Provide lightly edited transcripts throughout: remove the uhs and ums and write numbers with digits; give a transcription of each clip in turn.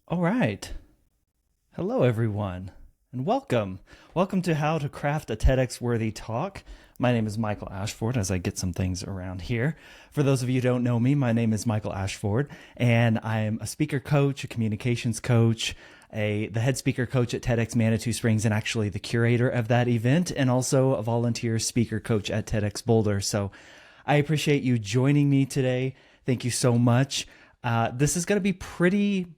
All right. Hello, everyone, and welcome. Welcome to How to Craft a TEDx-Worthy Talk. My name is Michael Ashford as I get some things around here. For those of you who don't know me, my name is Michael Ashford, and I'm a speaker coach, a communications coach, the head speaker coach at TEDx Manitou Springs, and actually the curator of that event, and also a volunteer speaker coach at TEDx Boulder. So I appreciate you joining me today. Thank you so much. This is going to be pretty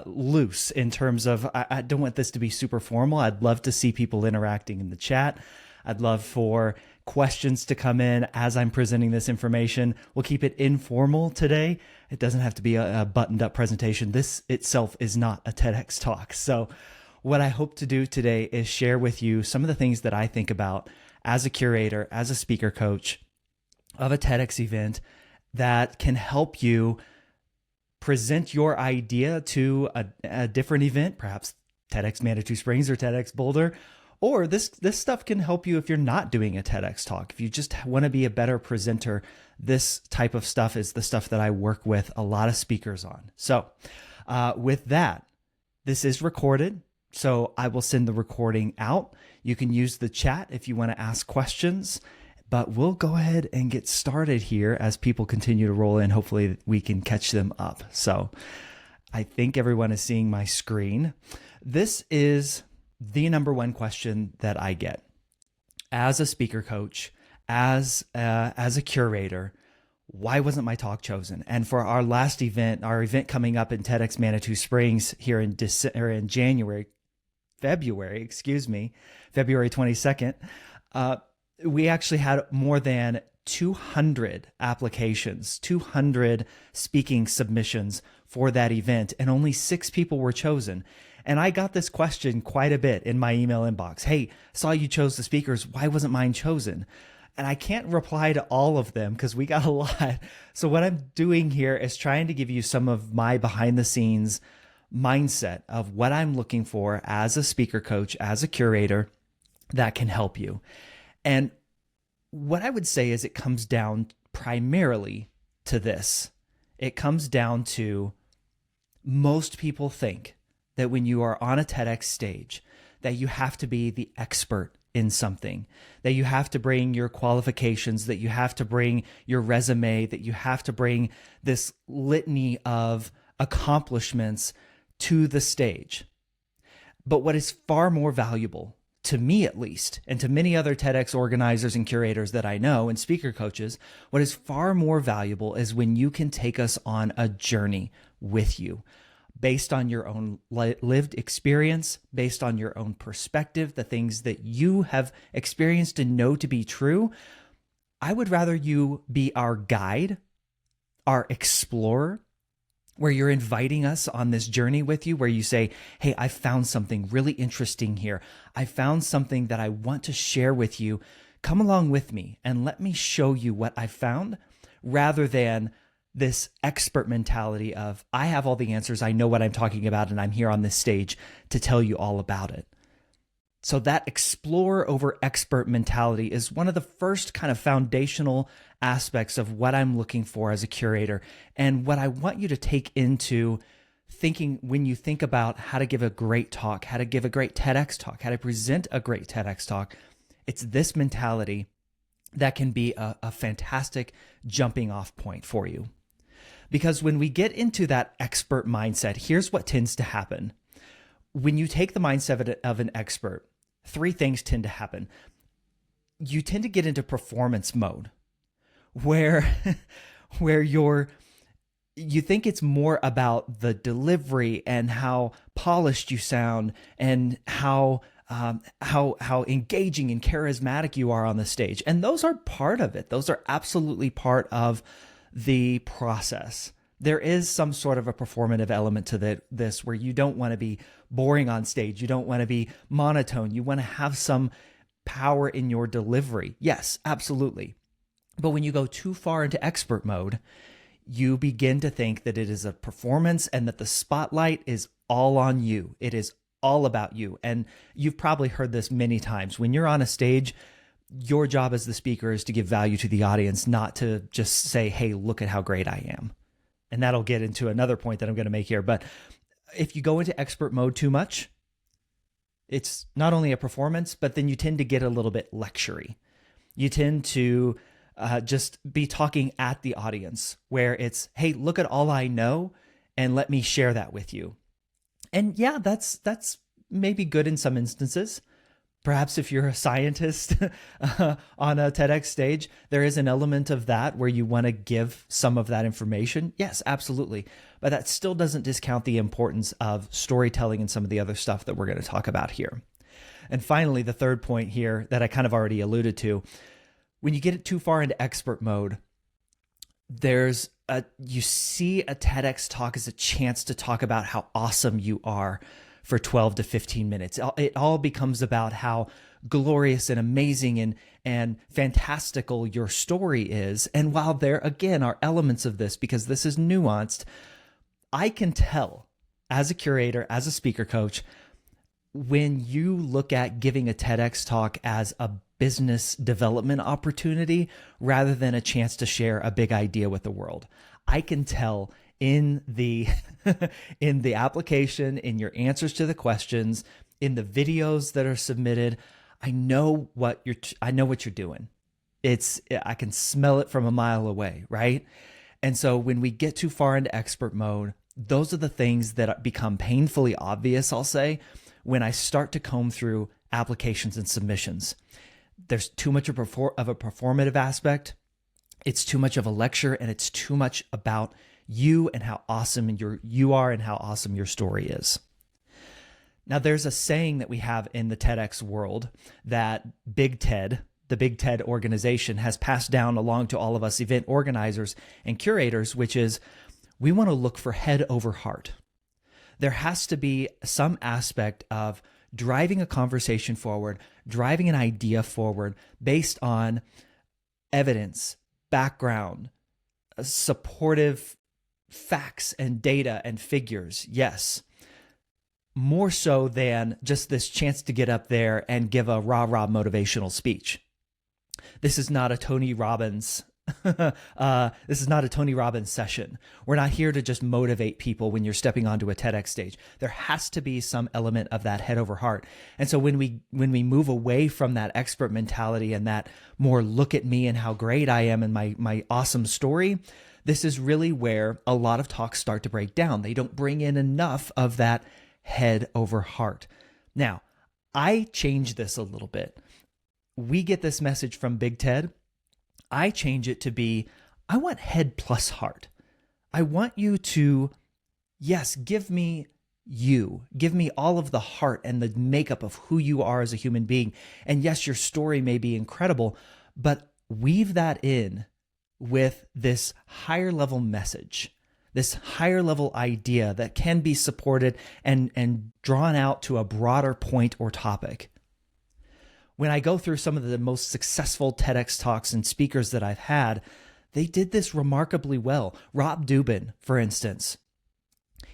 loose in terms of I don't want this to be super formal. I'd love to see people interacting in the chat. I'd love for questions to come in as I'm presenting this information. We'll keep it informal today. It doesn't have to be a buttoned up presentation. This itself is not a TEDx talk. So what I hope to do today is share with you some of the things that I think about as a curator, as a speaker coach of a TEDx event that can help you present your idea to a different event, perhaps TEDx Manitou Springs or TEDx Boulder, or this stuff can help you if you're not doing a TEDx talk. If you just want to be a better presenter, this type of stuff is the stuff that I work with a lot of speakers on. So with that, this is recorded, so I will send the recording out. You can use the chat if you want to ask questions. But we'll go ahead and get started here as people continue to roll in. Hopefully we can catch them up. So I think everyone is seeing my screen. This is the number one question that I get as a speaker coach, as a curator. Why wasn't my talk chosen? And for our last event, our event coming up in TEDx Manitou Springs here in February 22nd, we actually had more than 200 applications, 200 speaking submissions for that event, and only 6 people were chosen. And I got this question quite a bit in my email inbox. Hey, saw you chose the speakers. Why wasn't mine chosen? And I can't reply to all of them because we got a lot. So what I'm doing here is trying to give you some of my behind the scenes mindset of what I'm looking for as a speaker coach, as a curator that can help you. And what I would say is it comes down primarily to this. It comes down to most people think that when you are on a TEDx stage, that you have to be the expert in something, that you have to bring your qualifications, that you have to bring your resume, that you have to bring this litany of accomplishments to the stage. But what is far more valuable, to me at least, and to many other TEDx organizers and curators that I know and speaker coaches, what is far more valuable is when you can take us on a journey with you based on your own lived experience, based on your own perspective, the things that you have experienced and know to be true. I would rather you be our guide, our explorer, where you're inviting us on this journey with you, where you say, hey, I found something really interesting here. I found something that I want to share with you. Come along with me and let me show you what I found, rather than this expert mentality of, I have all the answers, I know what I'm talking about, and I'm here on this stage to tell you all about it. So that explorer over expert mentality is one of the first kind of foundational aspects of what I'm looking for as a curator, and what I want you to take into thinking when you think about how to give a great talk, how to give a great TEDx talk, how to present a great TEDx talk. It's this mentality that can be a fantastic jumping off point for you. Because when we get into that expert mindset, here's what tends to happen. When you take the mindset of an expert, 3 things tend to happen. You tend to get into performance mode, where you think it's more about the delivery and how polished you sound and how engaging and charismatic you are on the stage. And those are part of it. Those are absolutely part of the process. There is some sort of a performative element to this where you don't want to be boring on stage. You don't want to be monotone. You want to have some power in your delivery. Yes, absolutely. But when you go too far into expert mode, you begin to think that it is a performance and that the spotlight is all on you. It is all about you. And you've probably heard this many times. When you're on a stage, your job as the speaker is to give value to the audience, not to just say, hey, look at how great I am. And that'll get into another point that I'm going to make here. But If you go into expert mode too much, it's not only a performance, but then you tend to get a little bit lectury. You tend to just be talking at the audience, where it's, hey, look at all I know and let me share that with you. And yeah, that's maybe good in some instances. Perhaps if you're a scientist on a TEDx stage, there is an element of that where you want to give some of that information. Yes, absolutely. But that still doesn't discount the importance of storytelling and some of the other stuff that we're going to talk about here. And finally, the third point here that I kind of already alluded to, when you get it too far into expert mode, you see a TEDx talk as a chance to talk about how awesome you are for 12 to 15 minutes. It all becomes about how glorious and amazing and fantastical your story is. And while there, again, are elements of this, because this is nuanced, I can tell as a curator, as a speaker coach, when you look at giving a TEDx talk as a business development opportunity rather than a chance to share a big idea with the world. I can tell in the in the application, in your answers to the questions, in the videos that are submitted. I know what you're doing. I can smell it from a mile away, right? And so when we get too far into expert mode, those are the things that become painfully obvious, I'll say, when I start to comb through applications and submissions. There's too much of a performative aspect. It's too much of a lecture, and it's too much about you and how awesome you are and how awesome your story is. Now, there's a saying that we have in the TEDx world that Big TED, the Big TED organization, has passed down along to all of us event organizers and curators, which is we want to look for head over heart. There has to be some aspect of driving a conversation forward, driving an idea forward based on evidence, background, supportive facts and data and figures. Yes. More so than just this chance to get up there and give a rah-rah motivational speech. This is not a Tony Robbins this is not a Tony Robbins session. We're not here to just motivate people when you're stepping onto a TEDx stage. There has to be some element of that head over heart. And so when we move away from that expert mentality and that more look at me and how great I am and my awesome story, this is really where a lot of talks start to break down. They don't bring in enough of that head over heart. Now, I change this a little bit. We get this message from Big TED. I change it to be, I want head plus heart. I want you to, yes, give me all of the heart and the makeup of who you are as a human being. And yes, your story may be incredible, but weave that in with this higher level message, this higher level idea that can be supported and drawn out to a broader point or topic. When I go through some of the most successful TEDx talks and speakers that I've had, they did this remarkably well. Rob Dubin, for instance,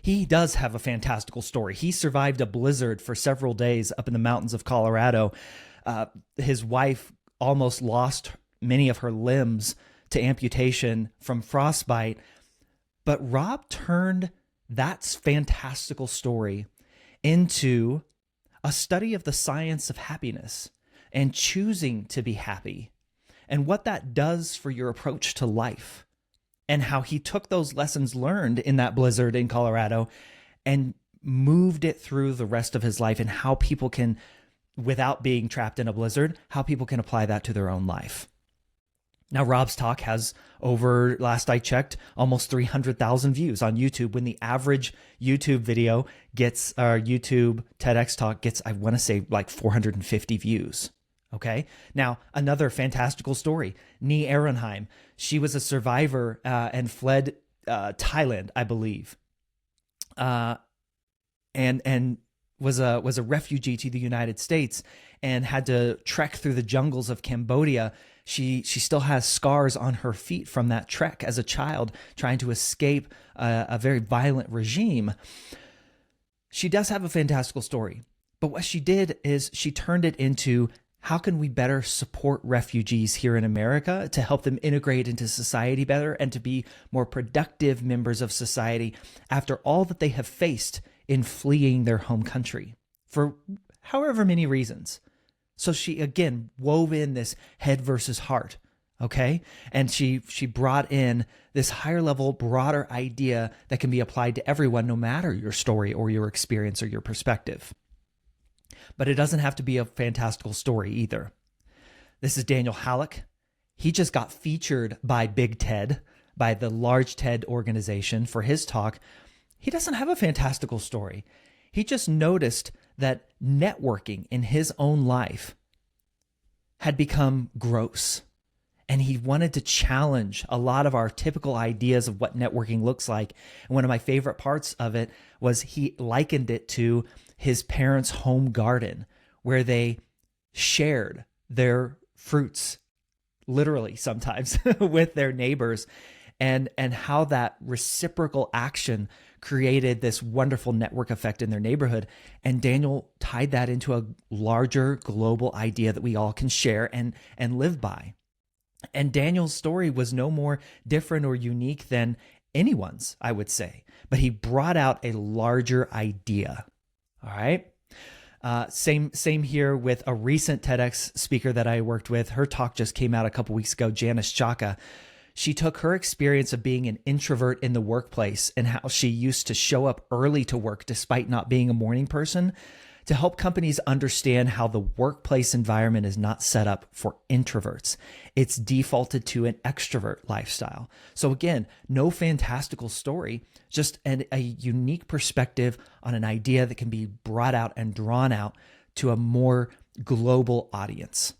he does have a fantastical story. He survived a blizzard for several days up in the mountains of Colorado. His wife almost lost many of her limbs to amputation from frostbite. But Rob turned that fantastical story into a study of the science of happiness and choosing to be happy and what that does for your approach to life, and how he took those lessons learned in that blizzard in Colorado and moved it through the rest of his life, and how people can, without being trapped in a blizzard, how people can apply that to their own life. Now, Rob's talk has over, last I checked, almost 300,000 views on YouTube, when the average YouTube video gets, our YouTube TEDx talk gets, I want to say, like 450 views. Okay. Now, another fantastical story. Nee Ehrenheim. She was a survivor and fled Thailand, I believe, and was a refugee to the United States and had to trek through the jungles of Cambodia. She still has scars on her feet from that trek as a child, trying to escape a very violent regime. She does have a fantastical story, but what she did is she turned it into, how can we better support refugees here in America to help them integrate into society better and to be more productive members of society after all that they have faced in fleeing their home country for however many reasons. So she, again, wove in this head versus heart, okay? And she brought in this higher level, broader idea that can be applied to everyone, no matter your story or your experience or your perspective. But it doesn't have to be a fantastical story either. This is Daniel Halleck. He just got featured by Big TED, by the large TED organization, for his talk. He doesn't have a fantastical story. He just noticed that networking in his own life had become gross. And he wanted to challenge a lot of our typical ideas of what networking looks like. And one of my favorite parts of it was he likened it to his parents' home garden, where they shared their fruits, literally sometimes, with their neighbors, and how that reciprocal action created this wonderful network effect in their neighborhood. And Daniel tied that into a larger global idea that we all can share and live by. And Daniel's story was no more different or unique than anyone's, I would say, but he brought out a larger idea. All right. Same here with a recent TEDx speaker that I worked with. Her talk just came out a couple weeks ago, Janice Chaka. She took her experience of being an introvert in the workplace and how she used to show up early to work despite not being a morning person, to help companies understand how the workplace environment is not set up for introverts. It's defaulted to an extrovert lifestyle. So again, no fantastical story, just a unique perspective on an idea that can be brought out and drawn out to a more global audience.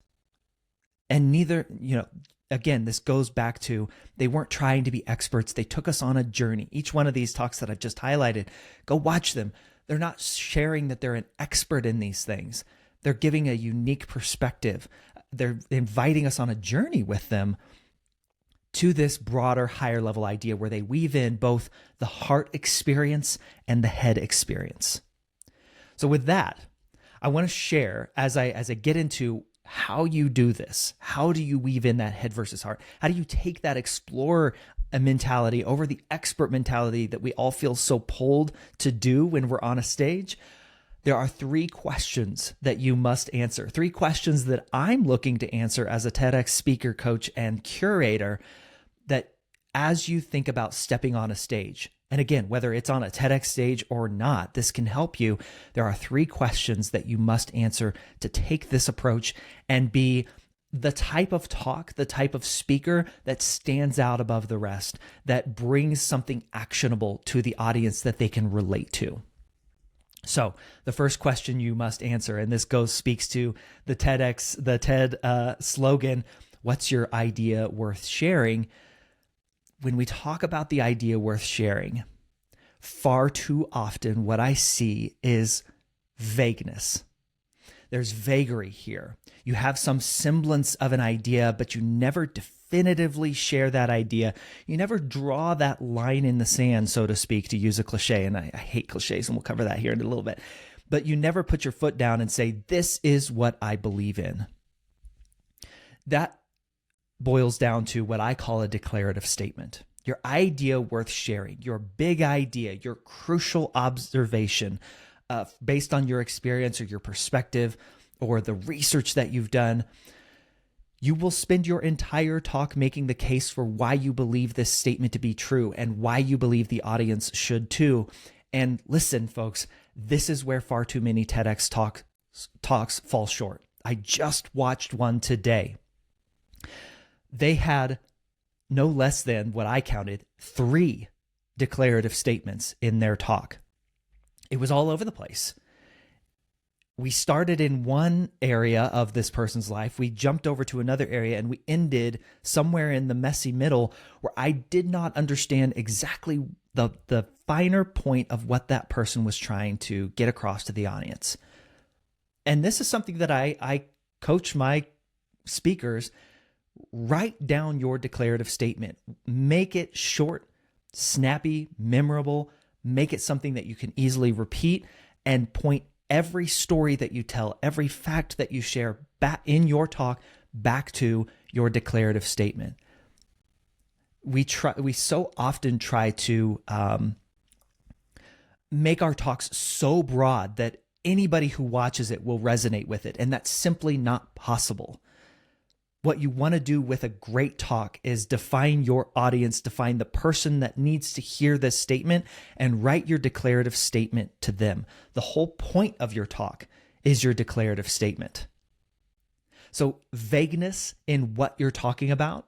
And neither, again, this goes back to, they weren't trying to be experts. They took us on a journey. Each one of these talks that I've just highlighted, go watch them. They're not sharing that they're an expert in these things. They're giving a unique perspective. They're inviting us on a journey with them to this broader, higher level idea where they weave in both the heart experience and the head experience. So with that, I want to share, as I get into how you do this, how do you weave in that head versus heart? How do you take that explorer mentality over the expert mentality that we all feel so pulled to do when we're on a stage? There are 3 questions that you must answer, 3 questions that I'm looking to answer as a TEDx speaker, coach, and curator, that as you think about stepping on a stage, and again, whether it's on a TEDx stage or not, this can help you. There are 3 questions that you must answer to take this approach and be the type of talk, the type of speaker that stands out above the rest, that brings something actionable to the audience that they can relate to. So the first question you must answer, and this speaks to the TED slogan, what's your idea worth sharing? When we talk about the idea worth sharing, far too often what I see is vagueness. There's vagary here. You have some semblance of an idea, but you never definitively share that idea. You never draw that line in the sand, so to speak, to use a cliche. And I hate cliches, and we'll cover that here in a little bit. But you never put your foot down and say, this is what I believe in. That boils down to what I call a declarative statement. Your idea worth sharing, your big idea, your crucial observation based on your experience or your perspective or the research that you've done. You will spend your entire talk making the case for why you believe this statement to be true and why you believe the audience should too. And listen, folks, this is where far too many TEDx talks fall short. I just watched one today. They had no less than, what I counted, 3 declarative statements in their talk. It was all over the place. We started in one area of this person's life, we jumped over to another area, and we ended somewhere in the messy middle where I did not understand exactly the finer point of what that person was trying to get across to the audience. And this is something that I coach my speakers. Write down your declarative statement. Make it short, snappy, memorable. Make it something that you can easily repeat, and point every story that you tell, every fact that you share back in your talk back to your declarative statement. We so often try to make our talks so broad that anybody who watches it will resonate with it. And that's simply not possible. What you want to do with a great talk is define your audience, define the person that needs to hear this statement, and write your declarative statement to them. The whole point of your talk is your declarative statement. So vagueness in what you're talking about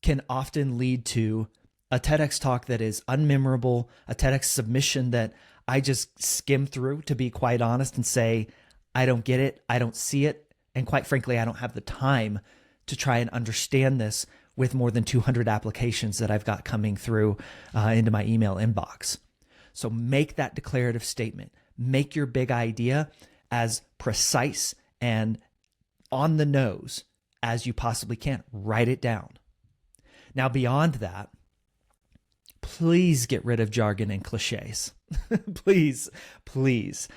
can often lead to a TEDx talk that is unmemorable, a TEDx submission that I just skim through, to be quite honest, and say, I don't get it, I don't see it, and quite frankly, I don't have the time to try and understand this with more than 200 applications that I've got coming through into my email inbox. So make that declarative statement. Make your big idea as precise and on the nose as you possibly can. Write it down. Now, beyond that, please get rid of jargon and cliches. Please, please.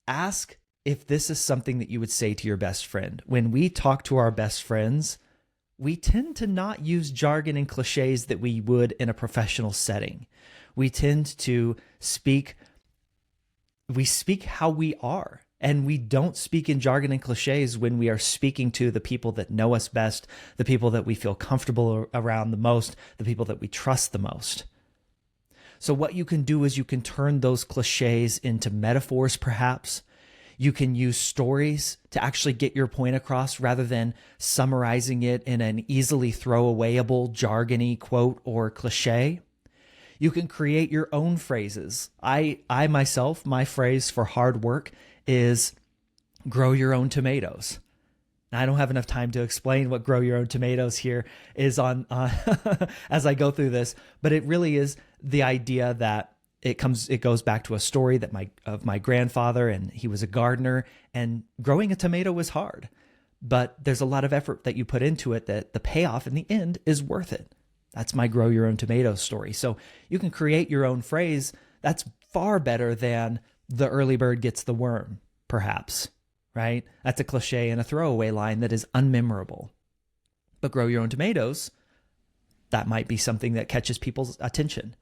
Ask if this is something that you would say to your best friend. When we talk to our best friends, we tend to not use jargon and cliches that we would in a professional setting. We tend to speak how we are, and we don't speak in jargon and cliches when we are speaking to the people that know us best, the people that we feel comfortable around the most, the people that we trust the most. So what you can do is you can turn those cliches into metaphors, perhaps. You can use stories to actually get your point across rather than summarizing it in an easily throwawayable, jargony quote or cliche. You can create your own phrases. I myself, my phrase for hard work is grow your own tomatoes. Now, I don't have enough time to explain what grow your own tomatoes here is on as I go through this, but it really is the idea that it goes back to a story that of my grandfather, and he was a gardener, and growing a tomato was hard, but there's a lot of effort that you put into it that the payoff in the end is worth it. That's my grow your own tomato story. So you can create your own phrase. That's far better than the early bird gets the worm, perhaps, right? That's a cliche and a throwaway line that is unmemorable. But grow your own tomatoes, that might be something that catches people's attention.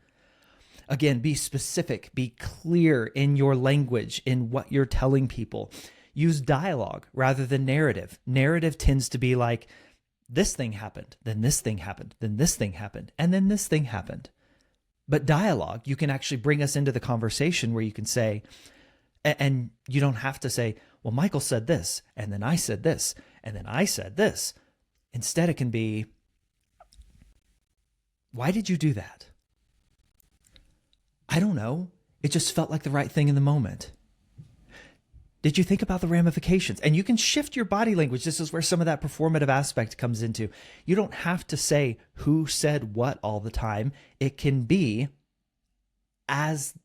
Again, be specific, be clear in your language, in what you're telling people. Use dialogue rather than narrative. Narrative tends to be like, this thing happened, then this thing happened, then this thing happened, and then this thing happened. But dialogue, you can actually bring us into the conversation where you can say, and you don't have to say, well, Michael said this, and then I said this, and then I said this. Instead, it can be, why did you do that? I don't know. It just felt like the right thing in the moment. Did you think about the ramifications? And you can shift your body language. This is where some of that performative aspect comes into. You don't have to say who said what all the time. It can be as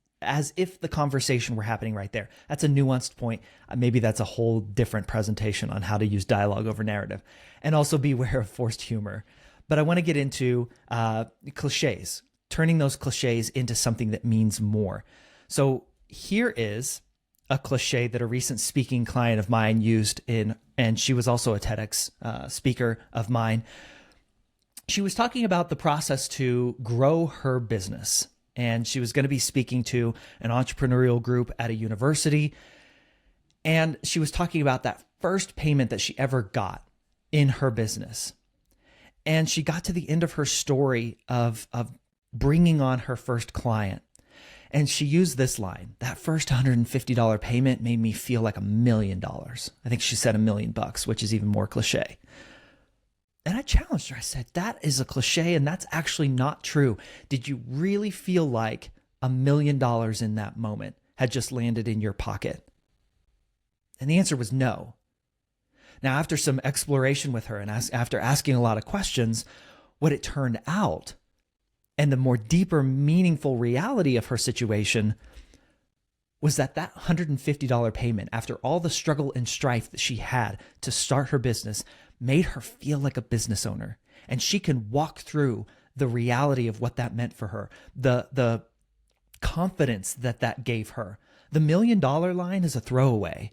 if the conversation were happening right there. That's a nuanced point. Maybe that's a whole different presentation on how to use dialogue over narrative. And also beware of forced humor. But I want to get into cliches, turning those cliches into something that means more. So here is a cliche that a recent speaking client of mine used and she was also a TEDx speaker of mine. She was talking about the process to grow her business, and she was going to be speaking to an entrepreneurial group at a university. And she was talking about that first payment that she ever got in her business. And she got to the end of her story of bringing on her first client. And she used this line, that first $150 payment made me feel like $1 million. I think she said $1 million, which is even more cliche. And I challenged her. I said, that is a cliche and that's actually not true. Did you really feel like $1 million in that moment had just landed in your pocket? And the answer was no. Now, after some exploration with her and after asking a lot of questions, what it turned out and the more deeper, meaningful reality of her situation was that $150 payment, after all the struggle and strife that she had to start her business, made her feel like a business owner. And she can walk through the reality of what that meant for her, the confidence that gave her. The $1 million line is a throwaway,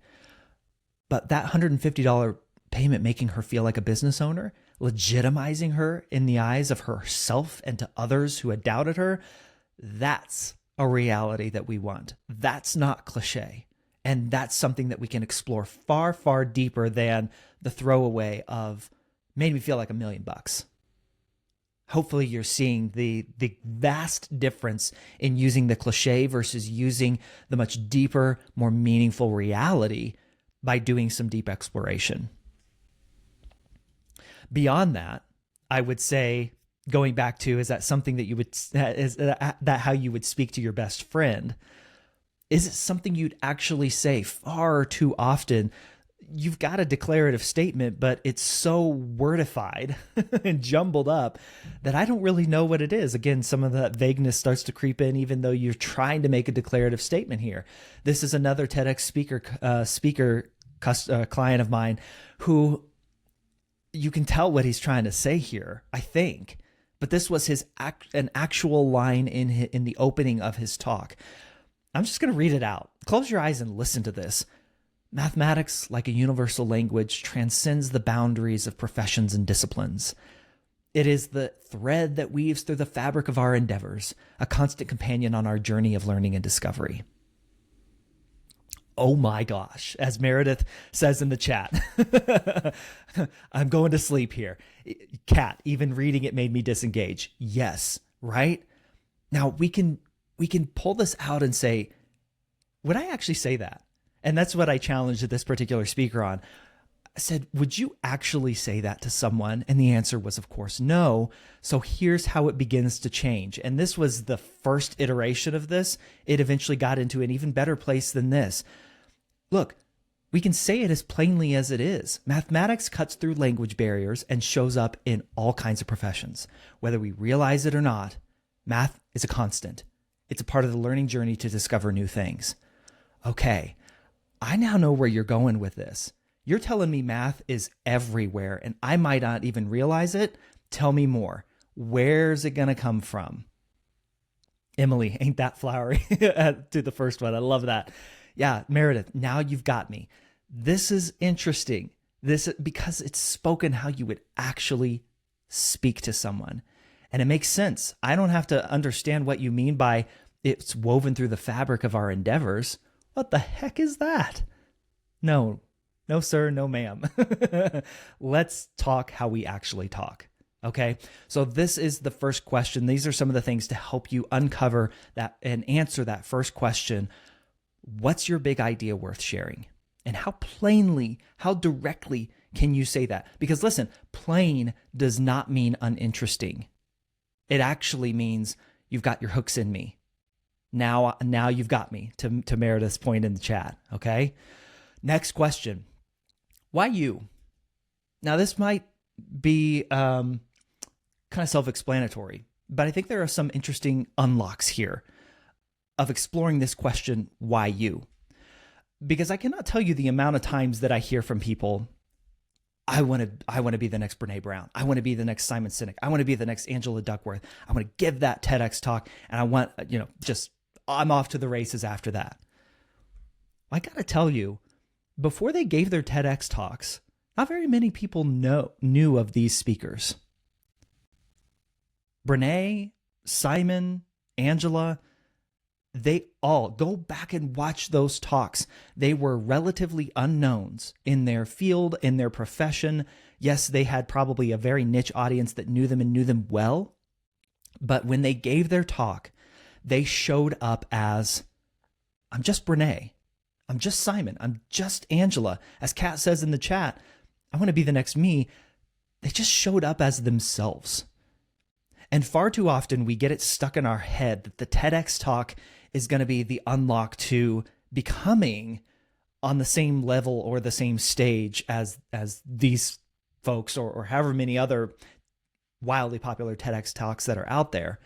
but that $150 payment making her feel like a business owner, legitimizing her in the eyes of herself and to others who had doubted her, that's a reality that we want. That's not cliche. And that's something that we can explore far, far deeper than the throwaway of made me feel like $1,000,000. Hopefully you're seeing the vast difference in using the cliche versus using the much deeper, more meaningful reality by doing some deep exploration. Beyond that, I would say, going back to, is that something that you would, is that how you would speak to your best friend? Is it something you'd actually say? Far too often, you've got a declarative statement, but it's so wordified and jumbled up that I don't really know what it is. Again, some of that vagueness starts to creep in, even though you're trying to make a declarative statement here. This is another TEDx speaker client of mine who, you can tell what he's trying to say here, I think. But this was an actual line in the opening of his talk. I'm just going to read it out. Close your eyes and listen to this. Mathematics, like a universal language, transcends the boundaries of professions and disciplines. It is the thread that weaves through the fabric of our endeavors, a constant companion on our journey of learning and discovery. Oh my gosh, as Meredith says in the chat, I'm going to sleep here. Kat, even reading it made me disengage. Yes, right? Now we can pull this out and say, would I actually say that? And that's what I challenged this particular speaker on. I said, would you actually say that to someone? And the answer was, of course, no. So here's how it begins to change. And this was the first iteration of this. It eventually got into an even better place than this. Look, we can say it as plainly as it is. Mathematics cuts through language barriers and shows up in all kinds of professions. Whether we realize it or not, math is a constant. It's a part of the learning journey to discover new things. Okay, I now know where you're going with this. You're telling me math is everywhere and I might not even realize it. Tell me more. Where's it going to come from? Emily, ain't that flowery? To the first one. I love that. Yeah, Meredith, now you've got me. This is interesting. Because it's spoken how you would actually speak to someone. And it makes sense. I don't have to understand what you mean by it's woven through the fabric of our endeavors. What the heck is that? No, sir, no, ma'am. Let's talk how we actually talk. Okay, so this is the first question. These are some of the things to help you uncover that and answer that first question. What's your big idea worth sharing? And how plainly, how directly can you say that? Because listen, plain does not mean uninteresting. It actually means you've got your hooks in me. Now you've got me, to Meredith's point in the chat, okay? Next question. Why you? Now, this might be kind of self-explanatory, but I think there are some interesting unlocks here of exploring this question, why you? Because I cannot tell you the amount of times that I hear from people, I want to be the next Brene Brown. I want to be the next Simon Sinek. I want to be the next Angela Duckworth. I want to give that TEDx talk, and I want, I'm off to the races after that. I got to tell you, before they gave their TEDx talks, not very many people knew of these speakers. Brene, Simon, Angela, they all go back and watch those talks. They were relatively unknowns in their field, in their profession. Yes, they had probably a very niche audience that knew them and knew them well. But when they gave their talk, they showed up as, I'm just Brene. I'm just Simon. I'm just Angela. As Kat says in the chat, I want to be the next me. They just showed up as themselves. And far too often we get it stuck in our head that the TEDx talk is going to be the unlock to becoming on the same level or the same stage as these folks or however many other wildly popular TEDx talks that are out there.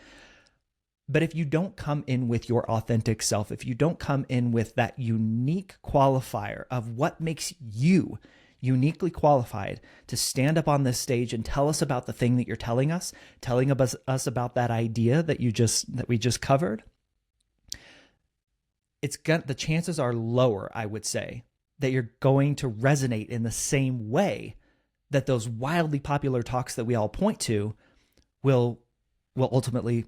But if you don't come in with your authentic self, if you don't come in with that unique qualifier of what makes you uniquely qualified to stand up on this stage and tell us about the thing that you're telling us about that idea that we just covered, the chances are lower, I would say, that you're going to resonate in the same way that those wildly popular talks that we all point to will ultimately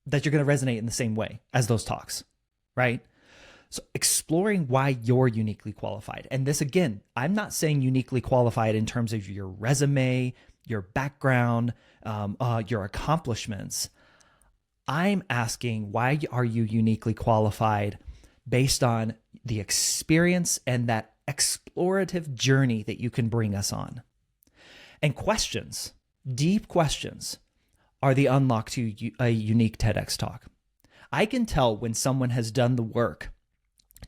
that you're going to resonate in the same way as those talks, right? So exploring why you're uniquely qualified. And this, again, I'm not saying uniquely qualified in terms of your resume, your background, your accomplishments. I'm asking, why are you uniquely qualified based on the experience and that explorative journey that you can bring us on? And questions, deep questions, are the unlock to a unique TEDx talk. I can tell when someone has done the work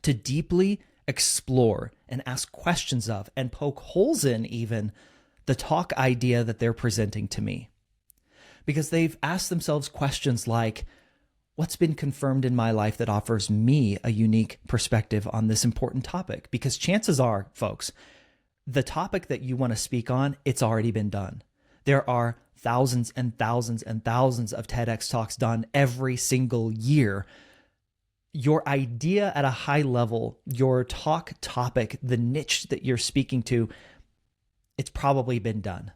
to deeply explore and ask questions of and poke holes in even the talk idea that they're presenting to me. Because they've asked themselves questions like, what's been confirmed in my life that offers me a unique perspective on this important topic? Because chances are, folks, the topic that you want to speak on, it's already been done. There are thousands and thousands and thousands of TEDx talks done every single year. Your idea at a high level, your talk topic, the niche that you're speaking to, it's probably been done.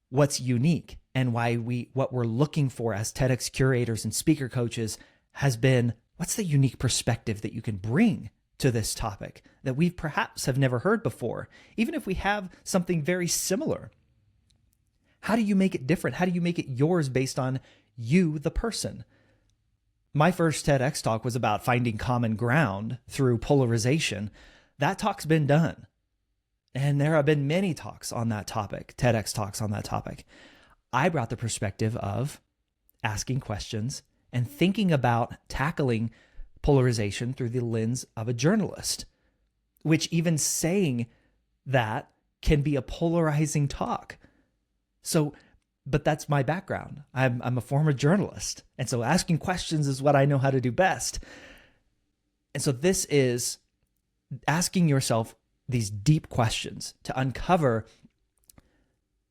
What's unique and what we're looking for as TEDx curators and speaker coaches has been, what's the unique perspective that you can bring to this topic that we perhaps have never heard before, even if we have something very similar? How do you make it different? How do you make it yours based on you, the person? My first TEDx talk was about finding common ground through polarization. That talk's been done. And there have been many talks on that topic, TEDx talks on that topic. I brought the perspective of asking questions and thinking about tackling polarization through the lens of a journalist, which even saying that can be a polarizing talk. So, but that's my background. I'm a former journalist. And so asking questions is what I know how to do best. And so this is asking yourself these deep questions to uncover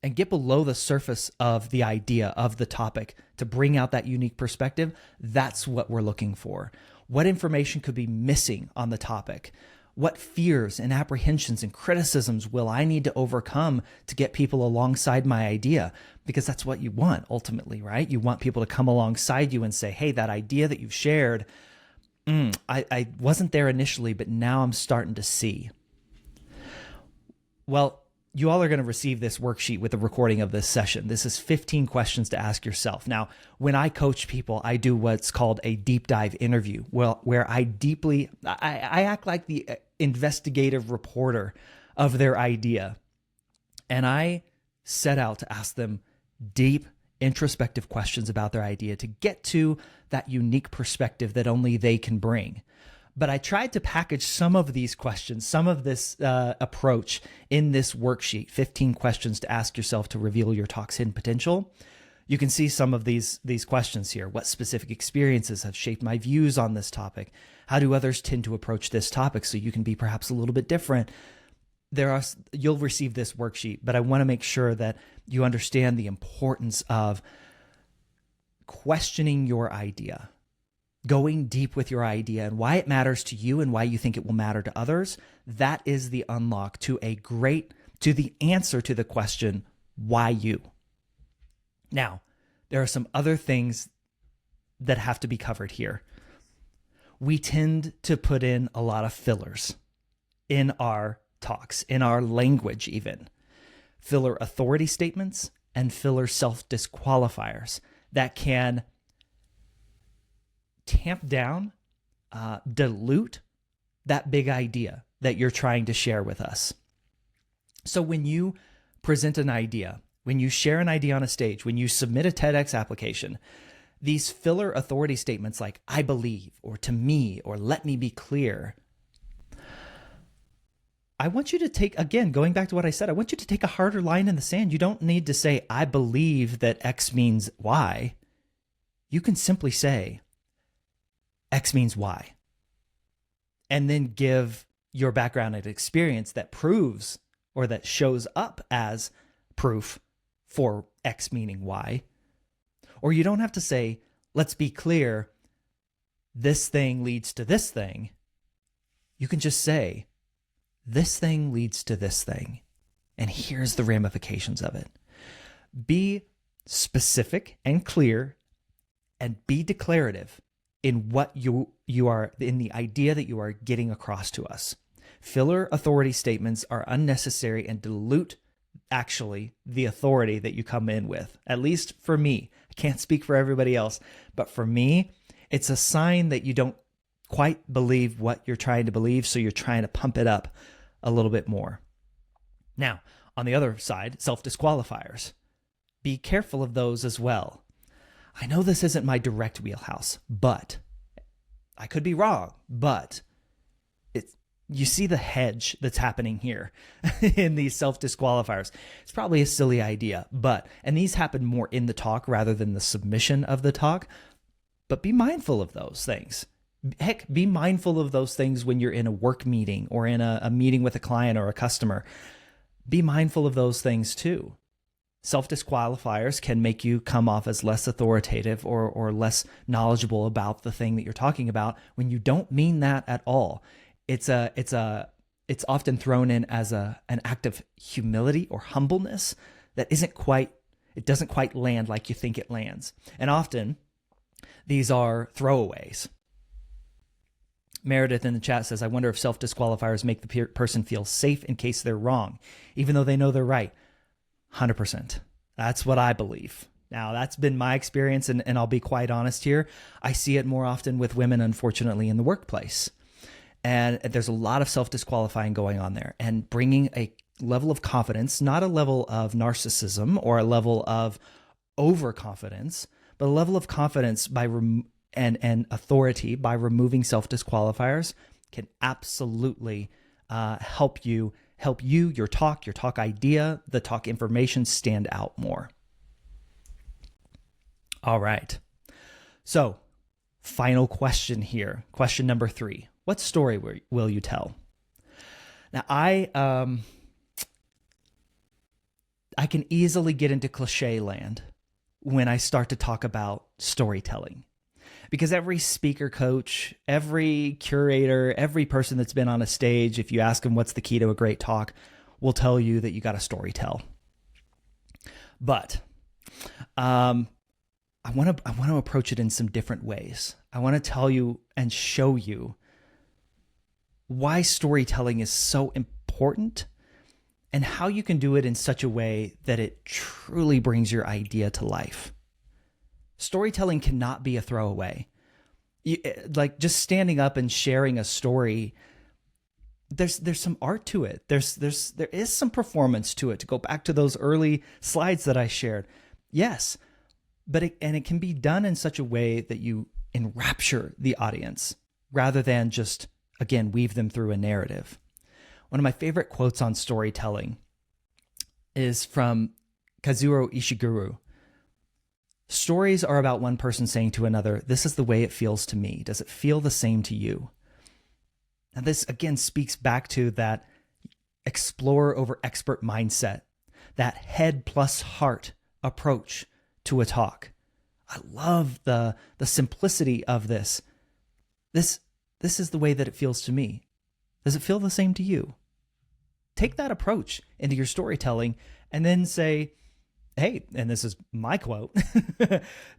and get below the surface of the idea of the topic to bring out that unique perspective. That's what we're looking for. What information could be missing on the topic? What fears and apprehensions and criticisms will I need to overcome to get people alongside my idea? Because that's what you want ultimately, right? You want people to come alongside you and say, hey, that idea that you've shared, I wasn't there initially, but now I'm starting to see. Well, you all are going to receive this worksheet with a recording of this session. This is 15 questions to ask yourself. Now, when I coach people, I do what's called a deep dive interview, where I act like the investigative reporter of their idea. And I set out to ask them deep, introspective questions about their idea to get to that unique perspective that only they can bring. But I tried to package some of these questions, some of this approach in this worksheet, 15 questions to ask yourself to reveal your talk's hidden potential. You can see some of these questions here. What specific experiences have shaped my views on this topic? How do others tend to approach this topic so you can be perhaps a little bit different? You'll receive this worksheet, but I want to make sure that you understand the importance of questioning your idea, going deep with your idea and why it matters to you and why you think it will matter to others. That is the unlock to the answer to the question, why you? Now, there are some other things that have to be covered here. We tend to put in a lot of fillers in our talks, in our language even. Filler authority statements and filler self-disqualifiers that can tamp down, dilute that big idea that you're trying to share with us. So when you present an idea, when you share an idea on a stage, when you submit a TEDx application, these filler authority statements like I believe, or to me, or let me be clear, I want you to take, again, going back to what I said, I want you to take a harder line in the sand. You don't need to say, I believe that X means Y. You can simply say, X means Y. And then give your background and experience that proves or that shows up as proof for X meaning Y. Or you don't have to say, let's be clear, this thing leads to this thing. You can just say, this thing leads to this thing, and here's the ramifications of it. Be specific and clear and be declarative in what you are, in the idea that you are getting across to us. Filler authority statements are unnecessary and dilute actually the authority that you come in with. At least for me, I can't speak for everybody else, but for me, it's a sign that you don't quite believe what you're trying to believe, so you're trying to pump it up a little bit more. Now, on the other side, self-disqualifiers. Be careful of those as well. I know this isn't my direct wheelhouse, but I could be wrong, but you see the hedge that's happening here in these self-disqualifiers. It's probably a silly idea, and these happen more in the talk rather than the submission of the talk, but be mindful of those things. Heck, be mindful of those things when you're in a work meeting or in a meeting with a client or a customer. Be mindful of those things too. Self-disqualifiers can make you come off as less authoritative or less knowledgeable about the thing that you're talking about when you don't mean that at all. It's often thrown in as an act of humility or humbleness that it doesn't quite land like you think it lands. And often these are throwaways. Meredith in the chat says, I wonder if self-disqualifiers make the person feel safe in case they're wrong, even though they know they're right. 100%. That's what I believe. Now, that's been my experience, and I'll be quite honest here. I see it more often with women, unfortunately, in the workplace. And there's a lot of self-disqualifying going on there, and bringing a level of confidence, not a level of narcissism or a level of overconfidence, but a level of confidence and authority by removing self-disqualifiers can absolutely help you, your talk idea, the talk information stand out more. All right. So, final question here. Question number 3. What story will you tell? Now, I can easily get into cliche land when I start to talk about storytelling, because every speaker coach, every curator, every person that's been on a stage, if you ask them what's the key to a great talk, will tell you that you got to story-tell. But I want to approach it in some different ways. I want to tell you and show you why storytelling is so important and how you can do it in such a way that it truly brings your idea to life. Storytelling cannot be a throwaway. Like just standing up and sharing a story, there's some art to it. There is some performance to it. To go back to those early slides that I shared, yes, but it can be done in such a way that you enrapture the audience rather than just, again, weave them through a narrative. One of my favorite quotes on storytelling is from Kazuo Ishiguro. Stories are about one person saying to another, this is the way it feels to me. Does it feel the same to you? And this, again, speaks back to that explorer over expert mindset, that head plus heart approach to a talk. I love the simplicity of this. This is the way that it feels to me. Does it feel the same to you? Take that approach into your storytelling and then say, hey, and this is my quote,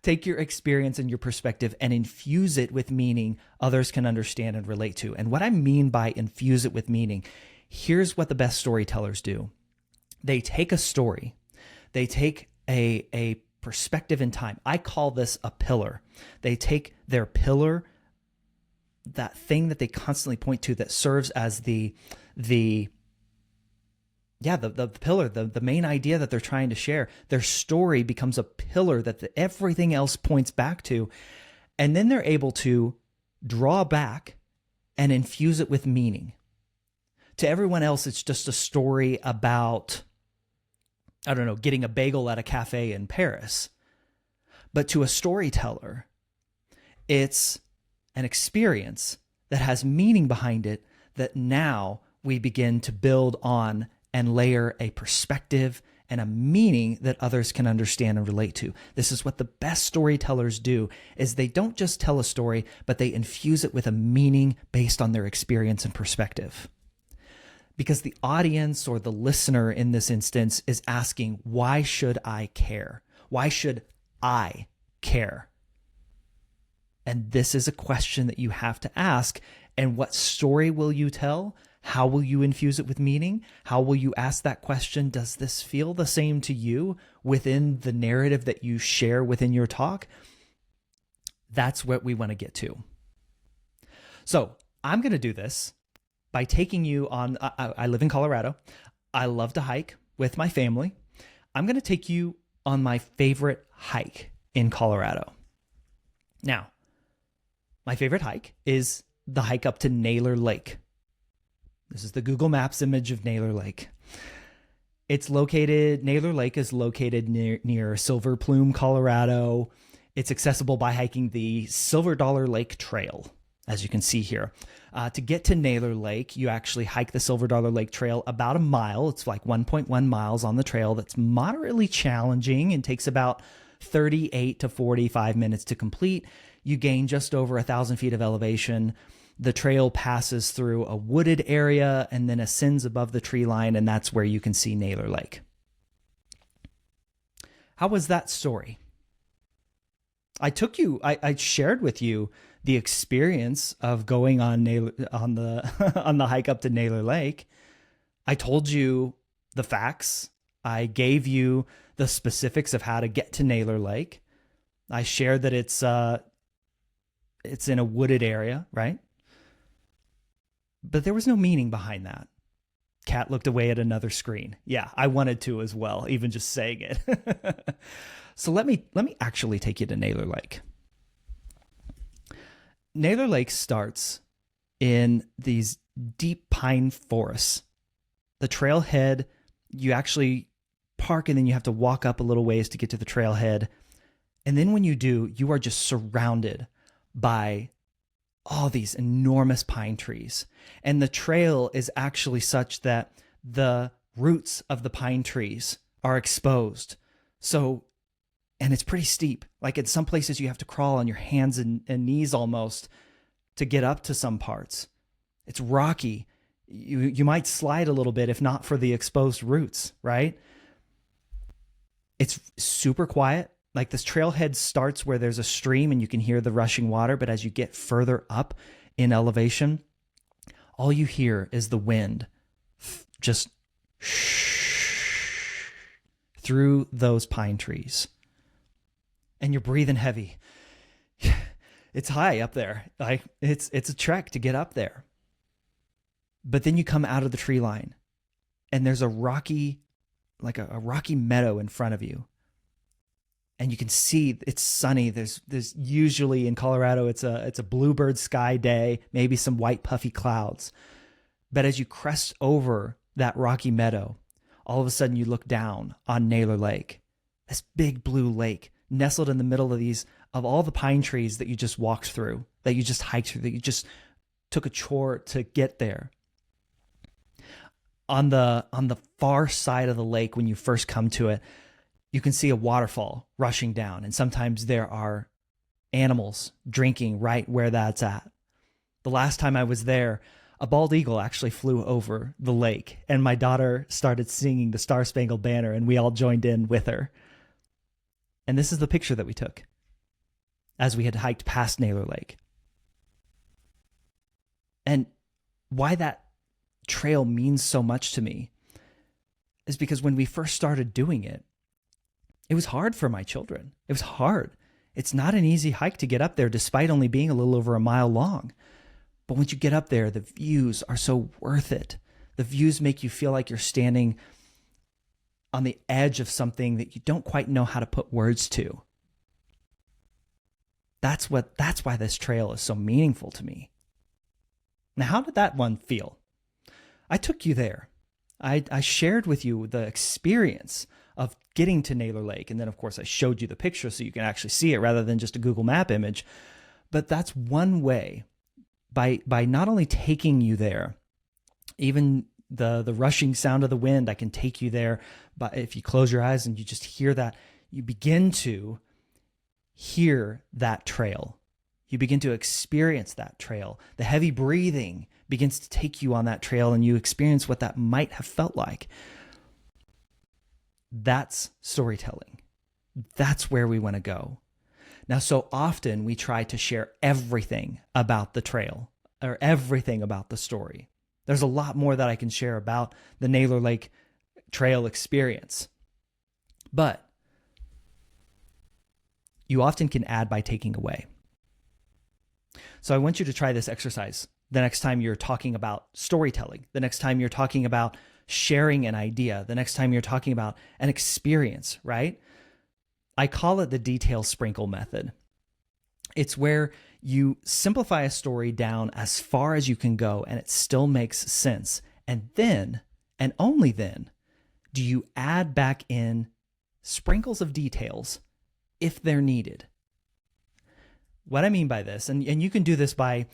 take your experience and your perspective and infuse it with meaning others can understand and relate to. And what I mean by infuse it with meaning, here's what the best storytellers do. They take a story, they take a perspective in time. I call this a pillar. They take their pillar, that thing that they constantly point to that serves as the pillar, the main idea that they're trying to share. Their story becomes a pillar that everything else points back to. And then they're able to draw back and infuse it with meaning. To everyone else, it's just a story about, I don't know, getting a bagel at a cafe in Paris. But to a storyteller, it's an experience that has meaning behind it that now we begin to build on and layer a perspective and a meaning that others can understand and relate to. This is what the best storytellers do, is they don't just tell a story, but they infuse it with a meaning based on their experience and perspective. Because the audience or the listener in this instance is asking, why should I care? Why should I care? And this is a question that you have to ask. And what story will you tell? How will you infuse it with meaning? How will you ask that question? Does this feel the same to you within the narrative that you share within your talk? That's what we want to get to. So I'm going to do this by taking you on. I live in Colorado. I love to hike with my family. I'm going to take you on my favorite hike in Colorado. Now, my favorite hike is the hike up to Naylor Lake. This is the Google Maps image of Naylor Lake. Naylor Lake is located near Silver Plume, Colorado. It's accessible by hiking the Silver Dollar Lake Trail, as you can see here. To get to Naylor Lake, you actually hike the Silver Dollar Lake Trail about a mile. It's like 1.1 miles on the trail. That's moderately challenging and takes about 38 to 45 minutes to complete. You gain just over 1,000 feet of elevation. The trail passes through a wooded area and then ascends above the tree line, and that's where you can see Naylor Lake. How was that story? I shared with you the experience of going on the hike up to Naylor Lake. I told you the facts. I gave you the specifics of how to get to Naylor Lake. I shared that it's in a wooded area, right? But there was no meaning behind that. Kat looked away at another screen. Yeah, I wanted to as well, even just saying it. So let me actually take you to Naylor Lake. Naylor Lake starts in these deep pine forests. The trailhead, you actually park and then you have to walk up a little ways to get to the trailhead. And then when you do, you are just surrounded by all these enormous pine trees. And the trail is actually such that the roots of the pine trees are exposed. And it's pretty steep. Like in some places you have to crawl on your hands and knees almost to get up to some parts. It's rocky. You might slide a little bit if not for the exposed roots, right? It's super quiet. Like this trailhead starts where there's a stream and you can hear the rushing water, but as you get further up in elevation, all you hear is the wind just through those pine trees. And you're breathing heavy. It's high up there. Like it's a trek to get up there. But then you come out of the tree line and there's a rocky meadow in front of you. And you can see it's sunny. There's usually in Colorado, it's a bluebird sky day, maybe some white puffy clouds. But as you crest over that rocky meadow, all of a sudden you look down on Naylor Lake, this big blue lake nestled in the middle of all the pine trees that you just walked through, that you just hiked through, that you just took a chore to get there. On the far side of the lake, when you first come to it, you can see a waterfall rushing down, and sometimes there are animals drinking right where that's at. The last time I was there, a bald eagle actually flew over the lake, and my daughter started singing the Star Spangled Banner, and we all joined in with her. And this is the picture that we took as we had hiked past Naylor Lake. And why that trail means so much to me is because when we first started doing it, it was hard for my children. It was hard. It's not an easy hike to get up there despite only being a little over a mile long. But once you get up there, the views are so worth it. The views make you feel like you're standing on the edge of something that you don't quite know how to put words to. That's why this trail is so meaningful to me. Now, how did that one feel? I took you there. I shared with you the experience of getting to Naylor Lake. And then, of course, I showed you the picture so you can actually see it rather than just a Google Map image. But that's one way by not only taking you there, even the rushing sound of the wind, I can take you there. But if you close your eyes and you just hear that, you begin to hear that trail. You begin to experience that trail. The heavy breathing begins to take you on that trail and you experience what that might have felt like. That's storytelling. That's where we want to go. Now, so often we try to share everything about the trail or everything about the story. There's a lot more that I can share about the Naylor Lake Trail experience. But you often can add by taking away. So I want you to try this exercise the next time you're talking about storytelling, the next time you're talking about sharing an idea, the next time you're talking about an experience, right? I call it the detail sprinkle method. It's where you simplify a story down as far as you can go and it still makes sense. And then, and only then, do you add back in sprinkles of details if they're needed. What I mean by this, and you can do this by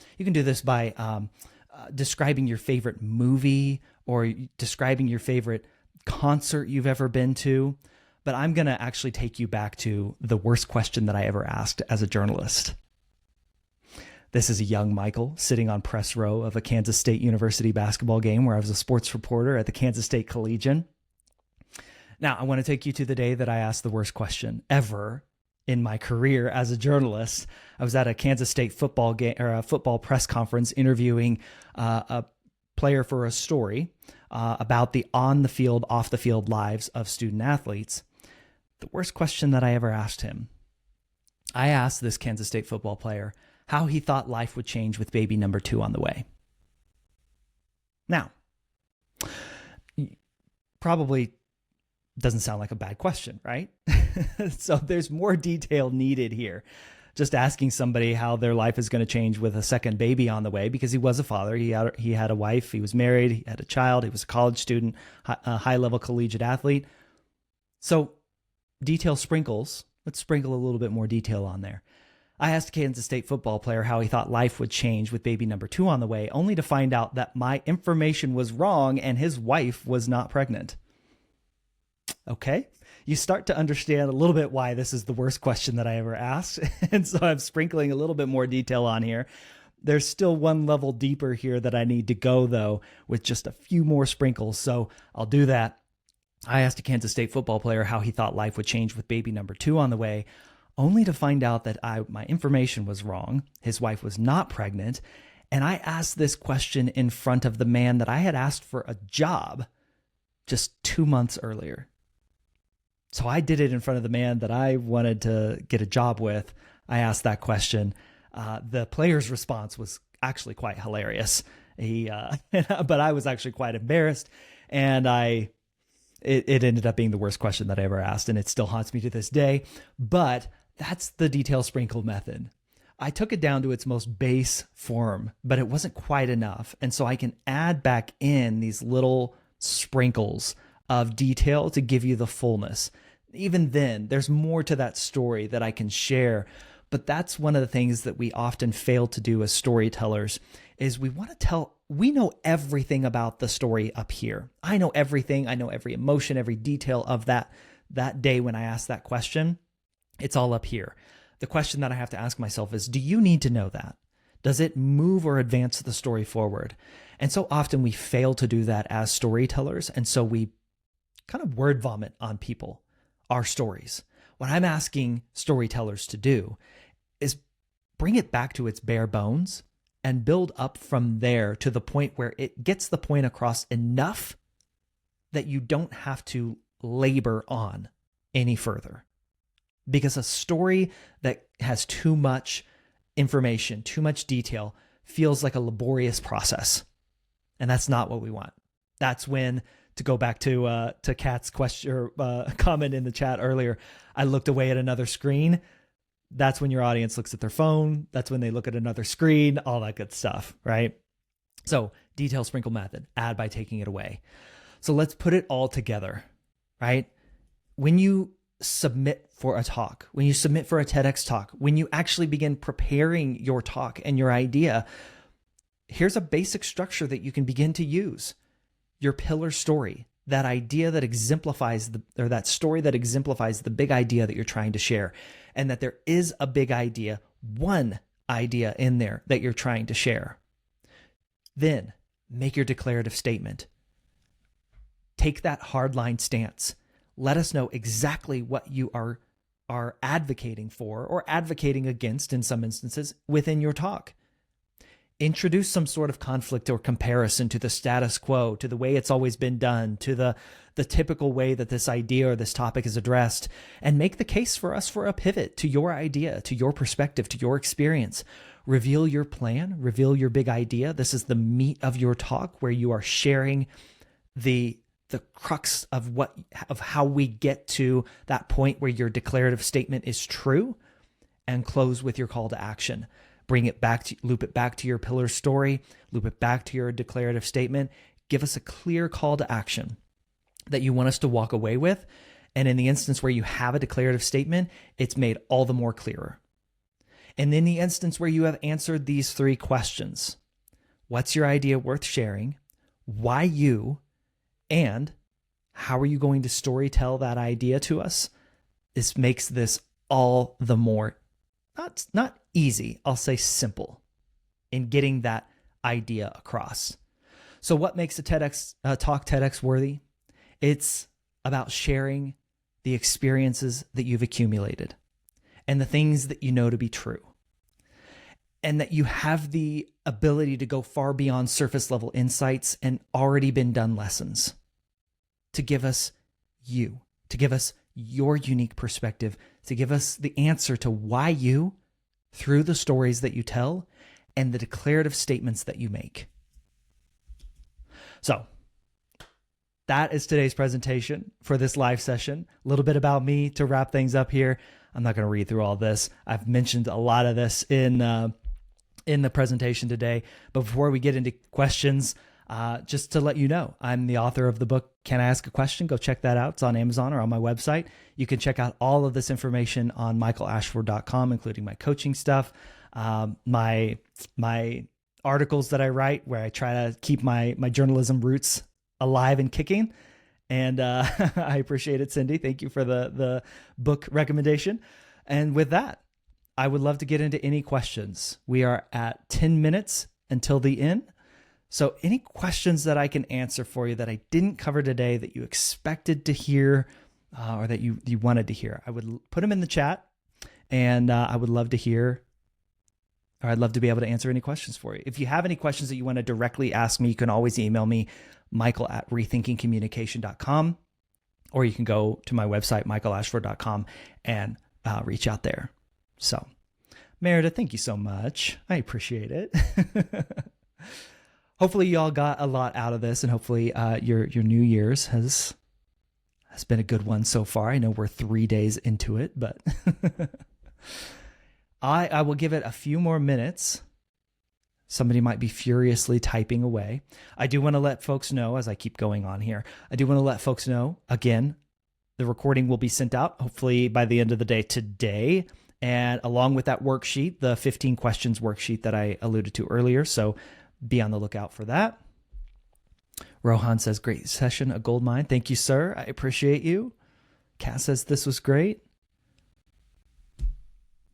describing your favorite movie or describing your favorite concert you've ever been to. But I'm going to actually take you back to the worst question that I ever asked as a journalist. This is a young Michael sitting on press row of a Kansas State University basketball game where I was a sports reporter at the Kansas State Collegian. Now, I want to take you to the day that I asked the worst question ever in my career as a journalist. I was at a Kansas State football game or a football press conference interviewing a player for a story about the on the field, off the field lives of student athletes. The worst question that I ever asked him, I asked this Kansas State football player how he thought life would change with baby number 2 on the way. Now, probably doesn't sound like a bad question, right? So there's more detail needed here. Just asking somebody how their life is going to change with a second baby on the way, because he was a father. He had a wife, he was married, he had a child, he was a college student, a high-level collegiate athlete. So detail sprinkles. Let's sprinkle a little bit more detail on there. I asked a Kansas State football player how he thought life would change with baby number 2 on the way, only to find out that my information was wrong and his wife was not pregnant. Okay, you start to understand a little bit why this is the worst question that I ever asked. And so I'm sprinkling a little bit more detail on here. There's still one level deeper here that I need to go, though, with just a few more sprinkles. So I'll do that. I asked a Kansas State football player how he thought life would change with baby number 2 on the way, only to find out that my information was wrong. His wife was not pregnant. And I asked this question in front of the man that I had asked for a job just 2 months earlier. So I did it in front of the man that I wanted to get a job with. I asked that question. The player's response was actually quite hilarious. But I was actually quite embarrassed, and it ended up being the worst question that I ever asked, and it still haunts me to this day. But that's the detail sprinkle method. I took it down to its most base form, but it wasn't quite enough, and so I can add back in these little sprinkles of detail to give you the fullness. Even then, there's more to that story that I can share. But that's one of the things that we often fail to do as storytellers is we know everything about the story up here. I know everything. I know every emotion, every detail of that day when I asked that question. It's all up here. The question that I have to ask myself is, do you need to know that? Does it move or advance the story forward? And so often we fail to do that as storytellers. And so we kind of word vomit on people, our stories. What I'm asking storytellers to do is bring it back to its bare bones and build up from there to the point where it gets the point across enough that you don't have to labor on any further. Because a story that has too much information, too much detail, feels like a laborious process. And that's not what we want. That's when, to go back to Kat's question or comment in the chat earlier, I looked away at another screen. That's when your audience looks at their phone. That's when they look at another screen, all that good stuff, right? So detail sprinkle method, add by taking it away. So let's put it all together, right? When you submit for a talk, when you submit for a TEDx talk, when you actually begin preparing your talk and your idea, here's a basic structure that you can begin to use. Your pillar story, that idea that exemplifies that story that exemplifies the big idea that you're trying to share, and that there is a big idea, one idea in there that you're trying to share. Then make your declarative statement. Take that hardline stance. Let us know exactly what you are are advocating for or advocating against in some instances within your talk. Introduce some sort of conflict or comparison to the status quo, to the way it's always been done, to the typical way that this idea or this topic is addressed, and make the case for us for a pivot to your idea, to your perspective, to your experience. Reveal your plan, reveal your big idea. This is the meat of your talk, where you are sharing the crux of how we get to that point where your declarative statement is true, and close with your call to action. Bring it back loop it back to your pillar story, loop it back to your declarative statement. Give us a clear call to action that you want us to walk away with. And in the instance where you have a declarative statement, it's made all the more clearer. And in the instance where you have answered these 3 questions, what's your idea worth sharing? Why you? And how are you going to storytell that idea to us? This makes this all the more, not easy, I'll say simple, in getting that idea across. So what makes a TEDx talk TEDx worthy? It's about sharing the experiences that you've accumulated and the things that you know to be true, and that you have the ability to go far beyond surface level insights and already been done lessons to give us to give us your unique perspective, to give us the answer to why you, through the stories that you tell and the declarative statements that you make. So that is today's presentation for this live session. A little bit about me to wrap things up here. I'm not going to read through all this. I've mentioned a lot of this in the presentation today. But before we get into questions, just to let you know, I'm the author of the book, Can I Ask a Question? Go check that out. It's on Amazon or on my website. You can check out all of this information on michaelashford.com, including my coaching stuff, my articles that I write, where I try to keep my journalism roots alive and kicking. And I appreciate it, Cindy. Thank you for the book recommendation. And with that, I would love to get into any questions. We are at 10 minutes until the end. So any questions that I can answer for you that I didn't cover today that you expected to hear or that you wanted to hear, I would put them in the chat, and I would love to hear, or I'd love to be able to answer any questions for you. If you have any questions that you want to directly ask me, you can always email me, michael@rethinkingcommunication.com, or you can go to my website, michaelashford.com, and reach out there. So Meredith, thank you so much. I appreciate it. Hopefully you all got a lot out of this, and hopefully your New Year's has been a good one so far. I know we're 3 days into it, but I will give it a few more minutes. Somebody might be furiously typing away. I do want to let folks know, as I keep going on here, I do want to let folks know, again, the recording will be sent out hopefully by the end of the day today, and along with that worksheet, the 15 questions worksheet that I alluded to earlier. So be on the lookout for that. Rohan says, great session, a gold mine. Thank you, sir. I appreciate you. Kat says, this was great.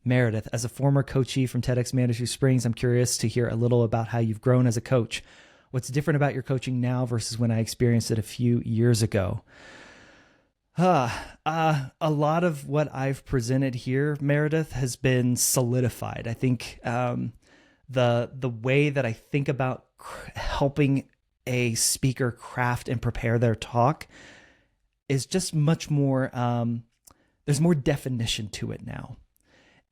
Meredith, as a former coachee from TEDx Manitou Springs, I'm curious to hear a little about how you've grown as a coach. What's different about your coaching now versus when I experienced it a few years ago? A lot of what I've presented here, Meredith, has been solidified. I think the way that I think about helping a speaker craft and prepare their talk is just much more, there's more definition to it now.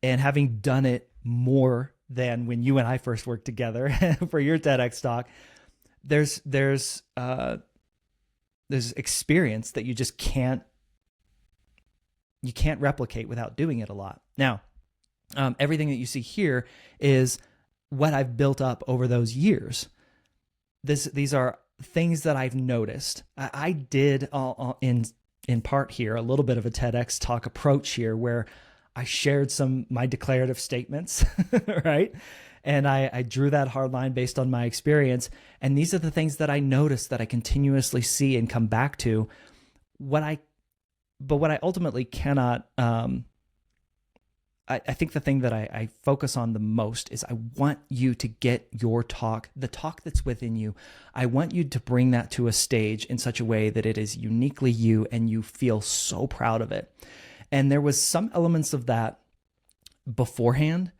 And having done it more than when you and I first worked together for your TEDx talk, there's experience that you just can't replicate without doing it a lot. Now, everything that you see here is what I've built up over those years. These are things that I've noticed. I did in part here a little bit of a TEDx talk approach here, where I shared my declarative statements, right? And I drew that hard line based on my experience. And these are the things that I noticed that I continuously see and come back to. But what I ultimately cannot, I think the thing that I focus on the most is I want you to get your talk, the talk that's within you. I want you to bring that to a stage in such a way that it is uniquely you and you feel so proud of it. And there was some elements of that beforehand,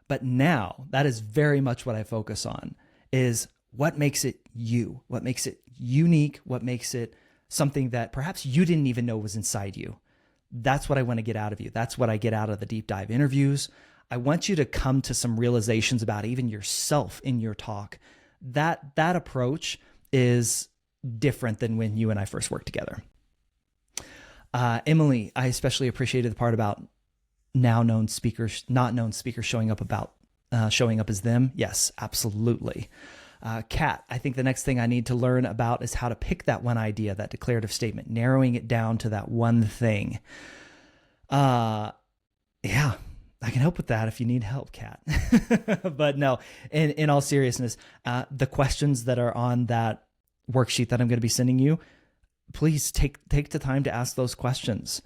but now that is very much what I focus on, is what makes it you, what makes it unique, what makes it something that perhaps you didn't even know was inside you. That's what I want to get out of you. That's what I get out of the deep dive interviews. I want you to come to some realizations about even yourself in your talk. That approach is different than when you and I first worked together. Emily, I especially appreciated the part about now known speakers, not known speakers showing up as them. Yes, absolutely. Kat, I think the next thing I need to learn about is how to pick that one idea, that declarative statement, narrowing it down to that one thing. Yeah, I can help with that if you need help, Kat. But no, in all seriousness, the questions that are on that worksheet that I'm going to be sending you, please take the time to ask those questions.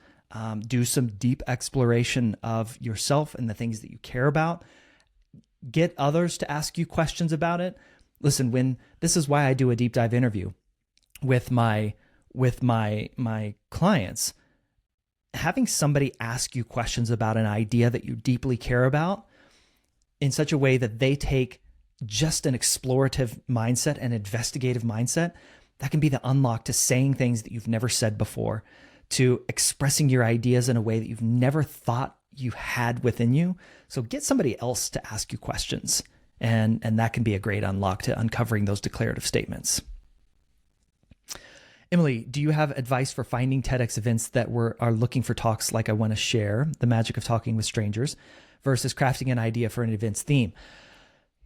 Do some deep exploration of yourself and the things that you care about. Get others to ask you questions about it. Listen, this is why I do a deep dive interview with my clients. Having somebody ask you questions about an idea that you deeply care about in such a way that they take just an explorative mindset, an investigative mindset, that can be the unlock to saying things that you've never said before, to expressing your ideas in a way that you've never thought you had within you. So get somebody else to ask you questions, and that can be a great unlock to uncovering those declarative statements. Emily, do you have advice for finding TEDx events that are looking for talks like I want to share, the magic of talking with strangers, versus crafting an idea for an event's theme?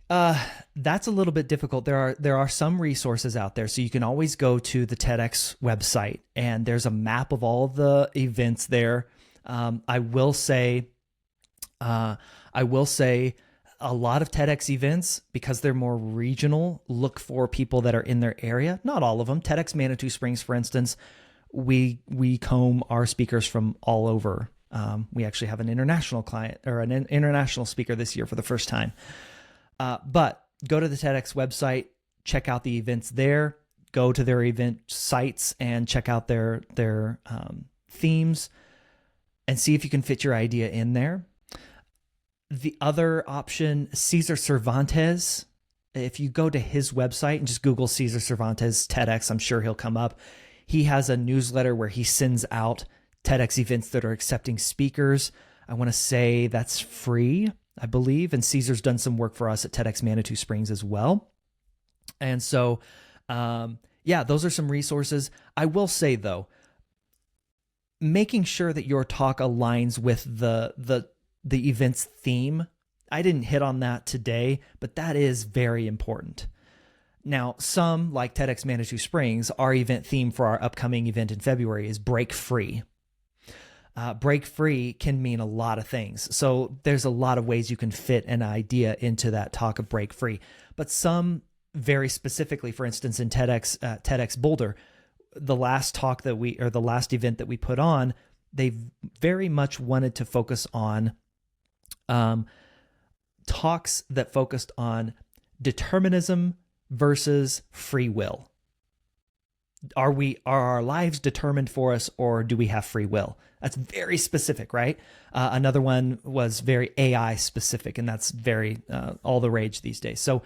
That's a little bit difficult. There are some resources out there, so you can always go to the TEDx website, and there's a map of all the events there. I will say a lot of TEDx events, because they're more regional, look for people that are in their area. Not all of them. TEDx Manitou Springs, for instance, we comb our speakers from all over. We actually have an international client, or an international speaker this year for the first time. But go to the TEDx website, check out the events there, go to their event sites and check out their themes and see if you can fit your idea in there. The other option, Cesar Cervantes, if you go to his website and just Google Cesar Cervantes TEDx, I'm sure he'll come up. He has a newsletter where he sends out TEDx events that are accepting speakers. I want to say that's free, I believe. And Cesar's done some work for us at TEDx Manitou Springs as well. And so, yeah, those are some resources. I will say, though, making sure that your talk aligns with the event's theme. I didn't hit on that today, but that is very important. Now, some, like TEDx Manitou Springs, our event theme for our upcoming event in February is Break Free. Break free can mean a lot of things. So there's a lot of ways you can fit an idea into that talk of break free. But some very specifically, for instance, in TEDx Boulder, the last event that we put on, they very much wanted to focus on talks that focused on determinism versus free will. Are our lives determined for us, or do we have free will? That's very specific, right? Another one was very AI specific, and that's very all the rage these days. So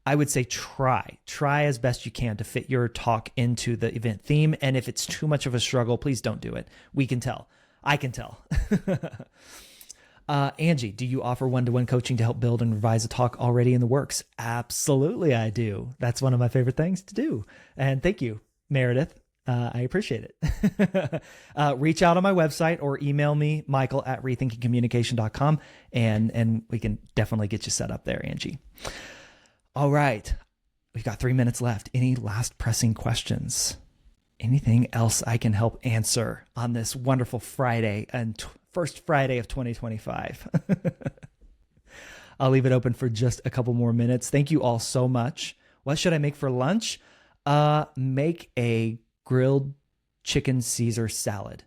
I would say try as best you can to fit your talk into the event theme. And if it's too much of a struggle, please don't do it. We can tell. I can tell. Angie, do you offer one-to-one coaching to help build and revise a talk already in the works? Absolutely, I do. That's one of my favorite things to do. And thank you, Meredith. I appreciate it. Reach out on my website or email me, michael@rethinkingcommunication.com, and we can definitely get you set up there, Angie. All right. We've got 3 minutes left. Any last pressing questions? Anything else I can help answer on this wonderful Friday and first Friday of 2025? I'll leave it open for just a couple more minutes. Thank you all so much. What should I make for lunch? Make a grilled chicken Caesar salad.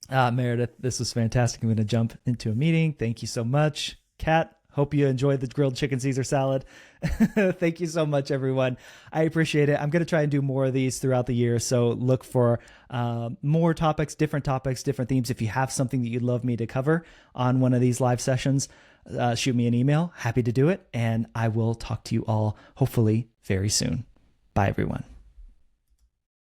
Meredith, this was fantastic. I'm going to jump into a meeting. Thank you so much. Kat, Hope you enjoyed the grilled chicken Caesar salad. Thank you so much, everyone. I appreciate it. I'm going to try and do more of these throughout the year. So look for more topics, different themes. If you have something that you'd love me to cover on one of these live sessions, shoot me an email. Happy to do it. And I will talk to you all hopefully very soon. Bye, everyone.